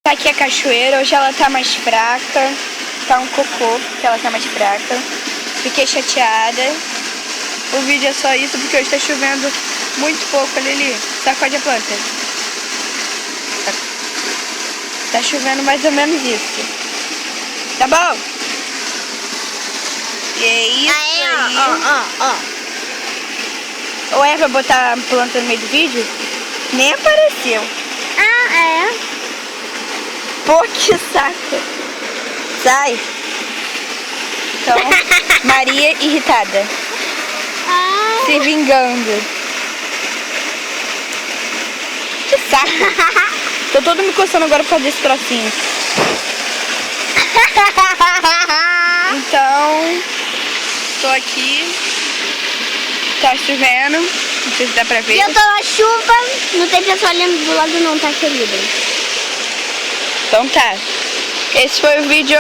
Tá aqui a cachoeira, hoje ela tá mais fraca. Tá um cocô, porque ela tá mais fraca. Fiquei chateada. O vídeo é só isso, porque hoje tá chovendo muito pouco. Olha ali, sacode a planta. Tá chovendo mais ou menos isso. Tá bom? E é isso aí. Ou é pra botar a planta no meio do vídeo? Nem apareceu. Ah, é? Pô, que saco. Sai. Então, Maria irritada. Ai. Se vingando. Que saco. Tô todo me coçando agora por causa desse trocinho. Então, tô aqui. Tá chovendo. Não sei se dá pra ver. E eu tô na chuva. Não tem pessoa olhando do lado não, tá, querida? Então tá. Esse foi o vídeo.